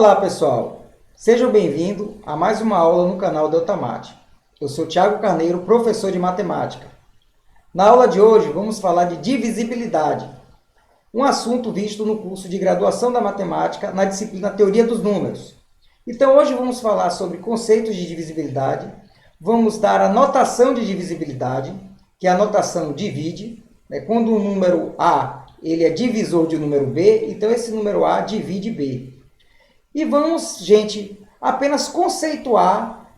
Olá pessoal, sejam bem-vindos a mais uma aula no canal Deltamate. Eu sou Thiago Carneiro, professor de matemática. Na aula de hoje vamos falar de divisibilidade, um assunto visto no curso de graduação da matemática na disciplina Teoria dos Números. Então hoje vamos falar sobre conceitos de divisibilidade, vamos dar a notação de divisibilidade, que é a notação divide, quando o número A ele é divisor de um número B, então esse número A divide B. E vamos, gente, apenas conceituar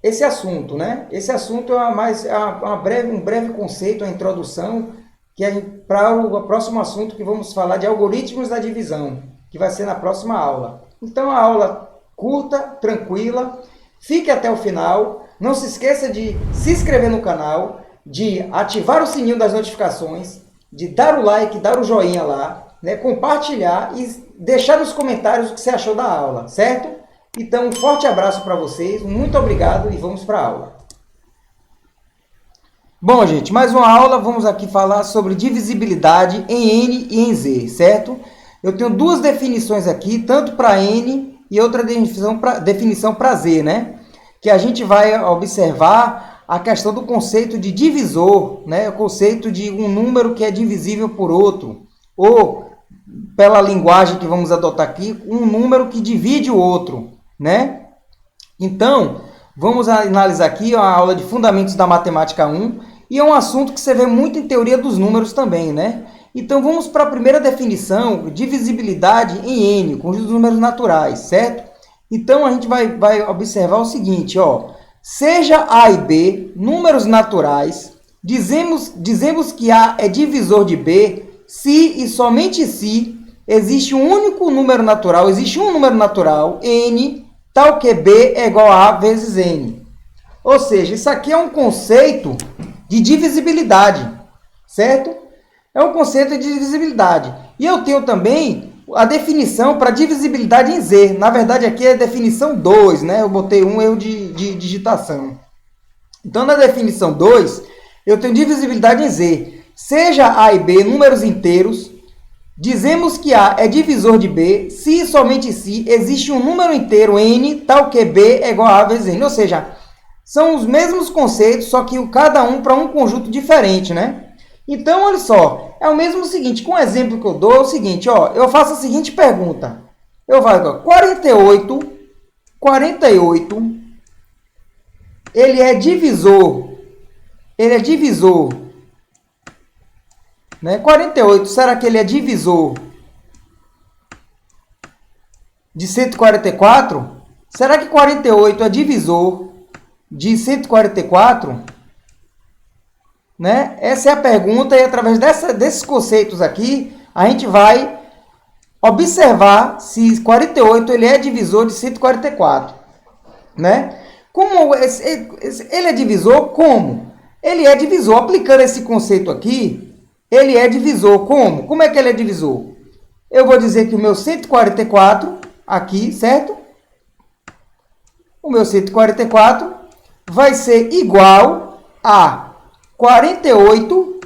esse assunto, né? Esse assunto é um breve conceito, uma introdução, que é para o próximo assunto que vamos falar de algoritmos da divisão, que vai ser na próxima aula. Então, a aula curta, tranquila, fique até o final. Não se esqueça de se inscrever no canal, de ativar o sininho das notificações, de dar o like, dar o joinha lá, né? Compartilhar e deixar nos comentários o que você achou da aula, certo? Então, um forte abraço para vocês, muito obrigado e vamos para a aula. Bom, gente, mais uma aula, vamos aqui falar sobre divisibilidade em N e em Z, certo? Eu tenho duas definições aqui, tanto para N e outra definição para Z, né? Que a gente vai observar a questão do conceito de divisor, né? O conceito de um número que é divisível por outro, ou, pela linguagem que vamos adotar aqui, um número que divide o outro, né? Então, vamos analisar aqui a aula de Fundamentos da Matemática 1, e é um assunto que você vê muito em teoria dos números também, né? Então, vamos para a primeira definição, divisibilidade em N, conjunto dos números naturais, certo? Então, a gente vai observar o seguinte, ó. Seja A e B números naturais, dizemos que A é divisor de B se e somente se existe um único número natural, existe um número natural, N, tal que B é igual a A vezes N. Ou seja, isso aqui é um conceito de divisibilidade, certo? É um conceito de divisibilidade. E eu tenho também a definição para divisibilidade em Z. Na verdade, aqui é a definição 2, né? Eu botei um erro de digitação. Então, na definição 2, eu tenho divisibilidade em Z. Seja A e B números inteiros, dizemos que A é divisor de B se e somente se existe um número inteiro N, tal que B é igual a A vezes N. Ou seja, são os mesmos conceitos, só que cada um para um conjunto diferente, né? Então, olha só, é o mesmo seguinte, com o exemplo que eu dou, é o seguinte, ó, eu faço a seguinte pergunta. Eu falo, 48, ele é divisor, né? 48, será que ele é divisor de 144? Será que 48 é divisor de 144? Né? Essa é a pergunta, e através desses conceitos aqui, a gente vai observar se 48 ele é divisor de 144. Né? Como ele é divisor? Como? Ele é divisor, aplicando esse conceito aqui, ele é divisor. Como? Como é que ele é divisor? Eu vou dizer que o meu 144, aqui, certo? O meu 144 vai ser igual a 48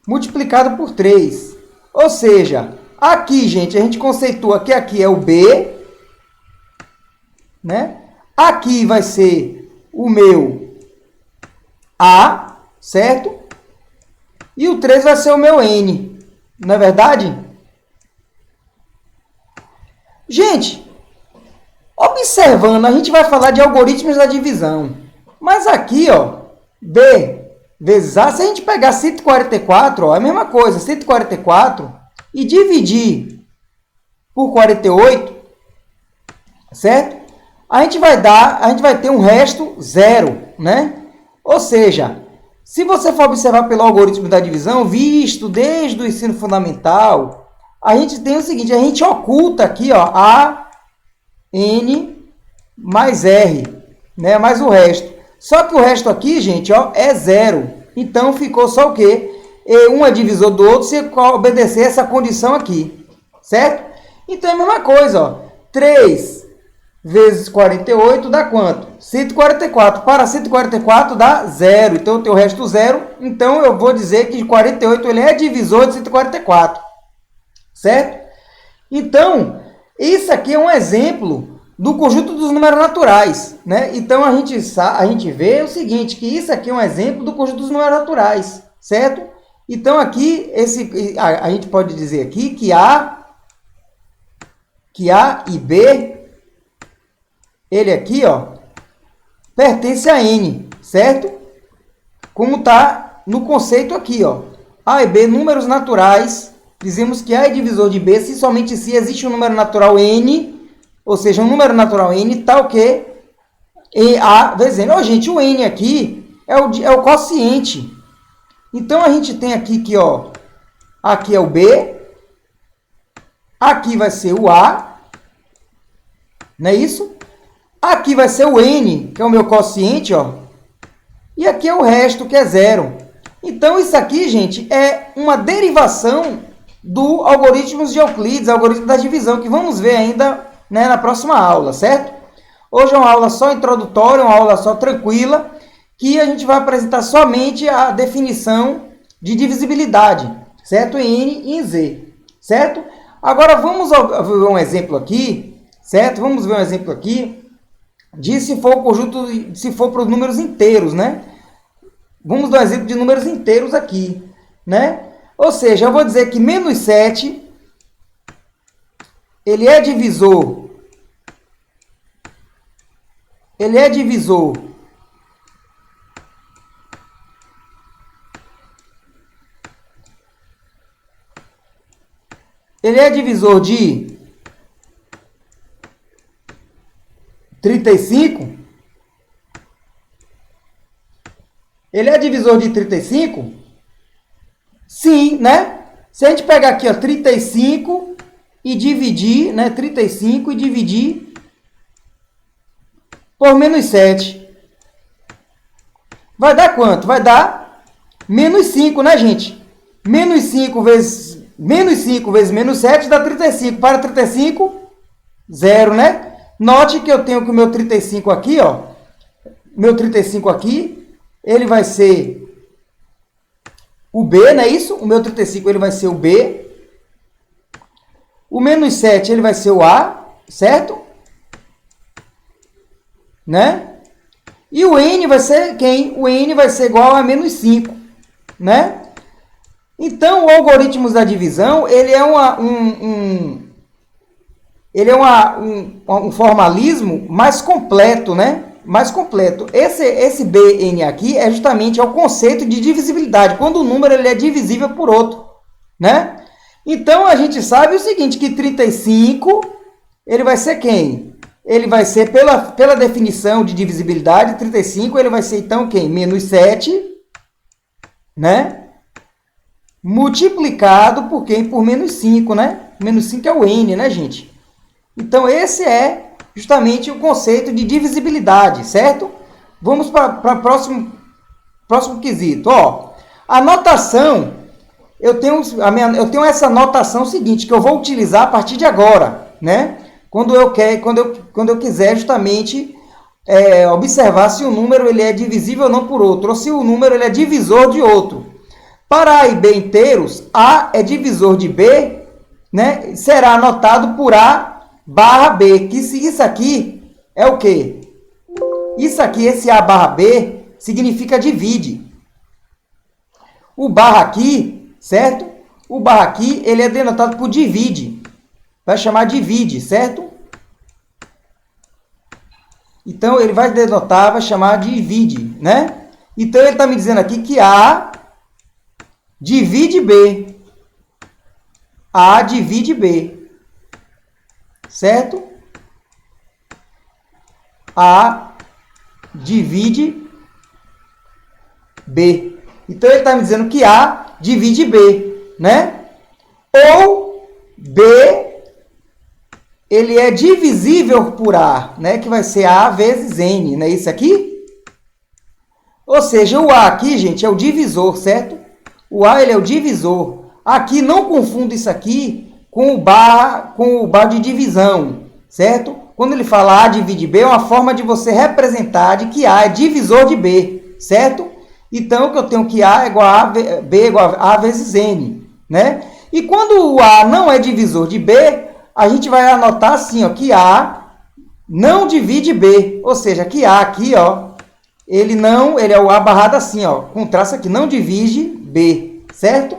multiplicado por 3. Ou seja, aqui, gente, a gente conceitua que aqui é o B, né? Aqui vai ser o meu A, certo? E o 3 vai ser o meu N. Não é verdade? Gente, observando, a gente vai falar de algoritmos da divisão. Mas aqui, ó, B vezes A, se a gente pegar 144, ó, é a mesma coisa, 144, e dividir por 48, certo? A gente vai ter um resto zero, né? Ou seja, se você for observar pelo algoritmo da divisão, visto desde o ensino fundamental, a gente tem o seguinte, a gente oculta aqui, ó, A, N mais R, né? Mais o resto. Só que o resto aqui, gente, ó, é zero. Então, ficou só o quê? Um é divisor do outro se obedecer essa condição aqui. Certo? Então, é a mesma coisa, ó. 3 vezes 48 dá quanto? 144. Para 144 dá zero. Então, eu tenho o resto zero. Então, eu vou dizer que 48 ele é divisor de 144. certo? Então, isso aqui é um exemplo do conjunto dos números naturais, né? Então, a gente vê o seguinte, que isso aqui é um exemplo do conjunto dos números naturais, certo? Então, aqui, a gente pode dizer aqui que A e B, ele aqui, ó, pertence a N, certo? Como está no conceito aqui, ó. A e B, números naturais, dizemos que A é divisor de B se somente se existe um número natural N, ou seja, um número natural N tal que A vezes N. Ó, gente, o N aqui é o quociente. Então, a gente tem aqui, ó, aqui é o B, aqui vai ser o A, não é isso? Aqui vai ser o N, que é o meu quociente, ó, e aqui é o resto, que é zero. Então, isso aqui, gente, é uma derivação do algoritmo de Euclides, algoritmo da divisão, que vamos ver ainda, né, na próxima aula, certo? Hoje é uma aula só introdutória, uma aula só tranquila, que a gente vai apresentar somente a definição de divisibilidade, certo? Em N e em Z, certo? Agora, vamos ver um exemplo aqui, certo? Vamos ver um exemplo aqui de se for o conjunto, se for para os números inteiros, né? Vamos dar um exemplo de números inteiros aqui, né? Ou seja, eu vou dizer que menos 7, ele é divisor de 35? Ele é divisor de 35? Sim, né? Se a gente pegar aqui, ó, 35 e dividir, né? 35 e dividir por menos 7. Vai dar quanto? Vai dar menos 5, né, gente? Menos 5 vezes menos 7 dá 35. Para 35, 0, né? Note que eu tenho que o meu 35 aqui, ó. Meu 35 aqui, ele vai ser o B, não é isso? O meu 35 ele vai ser o B. O menos 7 ele vai ser o A, certo? Né? E o N vai ser quem? O N vai ser igual a menos 5, né? Então, o algoritmo da divisão, ele é um formalismo mais completo, né? Mais completo. Esse BN aqui é justamente o conceito de divisibilidade, quando o número ele é divisível por outro, né? Então, a gente sabe o seguinte, que 35, ele vai ser quem? Ele vai ser, pela definição de divisibilidade, 35, ele vai ser, então, quem? Menos 7, né? Multiplicado por quem? Por menos 5, né? Menos 5 é o N, né, gente? Então, esse é justamente o conceito de divisibilidade, certo? Vamos para o próximo quesito. Ó, a notação, eu tenho essa notação seguinte, que eu vou utilizar a partir de agora, né? Quando eu quiser justamente observar se o número ele é divisível ou não por outro, ou se o número ele é divisor de outro. Para A e B inteiros, A é divisor de B, né? Será anotado por A barra B, que isso aqui é o quê? Isso aqui, esse A barra B, significa divide. O barra aqui, certo? O barra aqui, ele é denotado por divide. Vai chamar divide, certo? Então, ele vai denotar, vai chamar divide, né? Então, ele está me dizendo aqui que A divide B. A divide B. Certo? A divide B. Então, ele está me dizendo que A divide B, né? Ou B, ele é divisível por A, né? Que vai ser A vezes N, não é isso aqui? Ou seja, o A aqui, gente, é o divisor, certo? O A, ele é o divisor. Aqui, não confunda isso aqui com o barra de divisão, certo? Quando ele fala A divide B, é uma forma de você representar de que A é divisor de B, certo? Então, que eu tenho que A é igual a B igual a vezes N, né? E quando o A não é divisor de B, a gente vai anotar assim, ó, que A não divide B. Ou seja, que A aqui, ó, ele é o A barrado assim, ó, com traço aqui, não divide B, certo?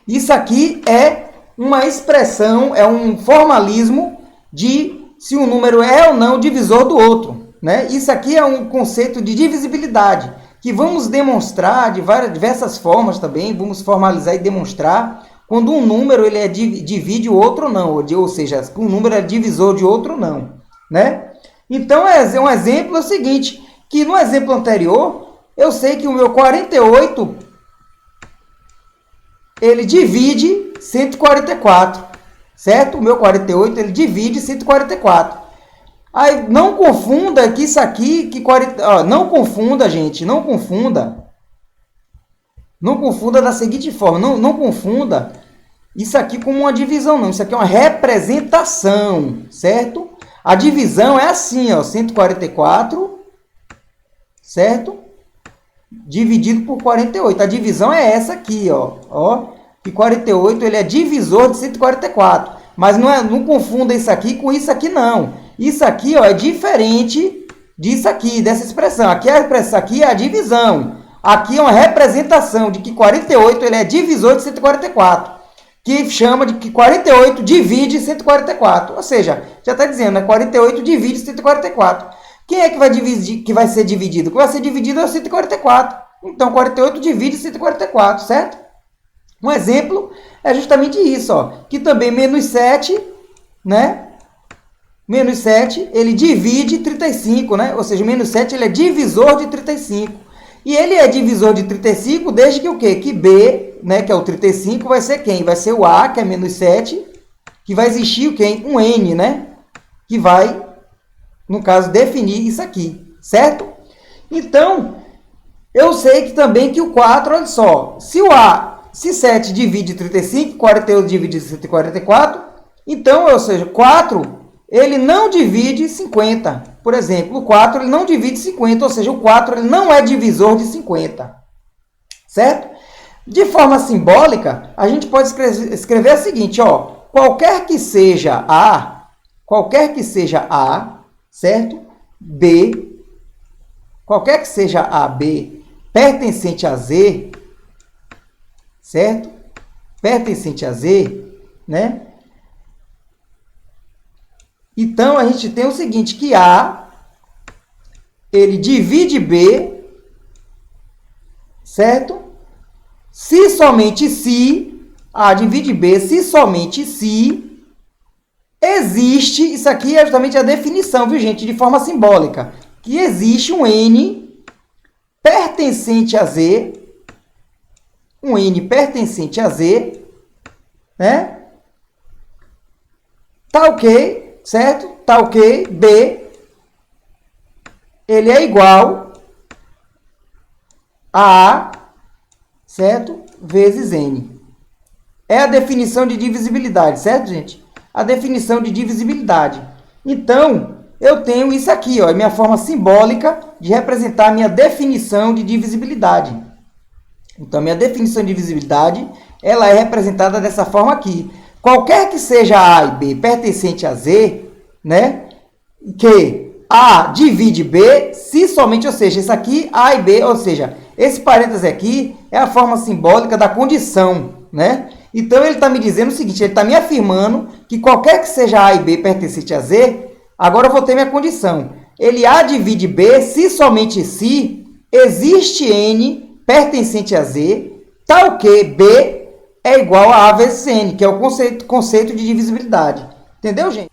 Isso aqui é uma expressão, é um formalismo de se um número é ou não divisor do outro, né? Isso aqui é um conceito de divisibilidade, que vamos demonstrar de diversas formas também, vamos formalizar e demonstrar quando um número ele divide o outro ou não, ou seja, um número é divisor de outro ou não, né? Então, um exemplo é o seguinte, que no exemplo anterior, eu sei que o meu 48, ele divide 144, certo? O meu 48, ele divide 144. Aí, não confunda que isso aqui, não confunda, gente, não confunda da seguinte forma, não confunda isso aqui com uma divisão, não. Isso aqui é uma representação, certo? A divisão é assim, ó, 144, certo? Dividido por 48. A divisão é essa aqui, ó, que 48 ele é divisor de 144. Mas não confunda isso aqui com isso aqui, não. Isso aqui, ó, é diferente disso aqui, dessa expressão. Essa aqui é a divisão. Aqui é uma representação de que 48 ele é divisor de 144, que chama de que 48 divide 144. Ou seja, já está dizendo, né? 48 divide 144. Quem é que vai dividir, que vai ser dividido? O que vai ser dividido é o 144. Então, 48 divide 144, certo? Um exemplo é justamente isso, ó, que também menos 7, né? Menos 7, ele divide 35, né? Ou seja, menos 7 ele é divisor de 35. E ele é divisor de 35 desde que o quê? Que B, né, que é o 35, vai ser quem? Vai ser o A, que é menos 7, que vai existir o quê? Um N, né? Que vai, no caso, definir isso aqui, certo? Então, eu sei que também que o 4, olha só, se 7 divide 35, 48 divide 144, então, ou seja, 4, ele não divide 50. Por exemplo, o 4 ele não divide 50, ou seja, o 4 ele não é divisor de 50. Certo? De forma simbólica, a gente pode escrever o seguinte, ó, qualquer que seja A, certo? B, qualquer que seja A, B, pertencente a Z, certo? Pertencente a Z, né? Então, a gente tem o seguinte, que A, ele divide B, certo? Se somente se, A divide B, se somente se existe, isso aqui é justamente a definição, viu, gente, de forma simbólica, que existe um N pertencente a Z, né? Tá ok, certo? Tá ok, B, ele é igual a A, certo? Vezes N. É a definição de divisibilidade, certo, gente? A definição de divisibilidade. Então, eu tenho isso aqui, ó, é minha forma simbólica de representar a minha definição de divisibilidade. Então, minha definição de divisibilidade, ela é representada dessa forma aqui. Qualquer que seja A e B pertencente a Z, né? Que A divide B, se somente, ou seja, isso aqui, A e B, ou seja, esse parêntese aqui é a forma simbólica da condição, né? Então, ele está me dizendo o seguinte, ele está me afirmando que qualquer que seja A e B pertencente a Z, agora eu vou ter minha condição. Ele A divide B, se somente se existe N pertencente a Z, tal que B é igual a A vezes N, que é o conceito de divisibilidade. Entendeu, gente?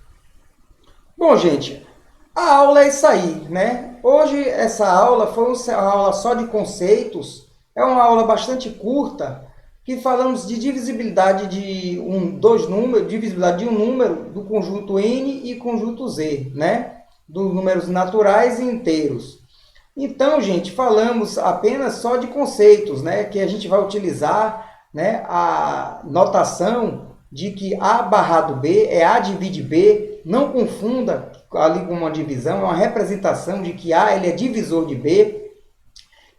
Bom, gente, a aula é isso aí, né? Hoje, essa aula foi uma aula só de conceitos, é uma aula bastante curta, que falamos de divisibilidade de divisibilidade de um número do conjunto N e conjunto Z, né? Dos números naturais e inteiros. Então, gente, falamos apenas só de conceitos, né? Que a gente vai utilizar, né, a notação de que A barrado B é A divide B, não confunda ali com uma divisão, é uma representação de que A ele é divisor de B.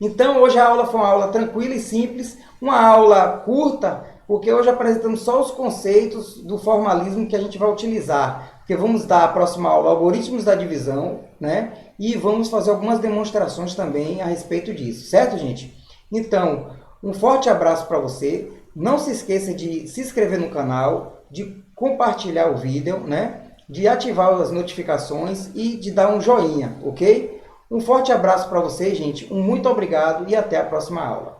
Então, hoje a aula foi uma aula tranquila e simples, uma aula curta, porque hoje apresentamos só os conceitos do formalismo que a gente vai utilizar, porque vamos dar a próxima aula algoritmos da divisão, né? E vamos fazer algumas demonstrações também a respeito disso, certo, gente? Então, um forte abraço para você. Não se esqueça de se inscrever no canal, de compartilhar o vídeo, né? De ativar as notificações e de dar um joinha, ok? Um forte abraço para vocês, gente. Um muito obrigado e até a próxima aula.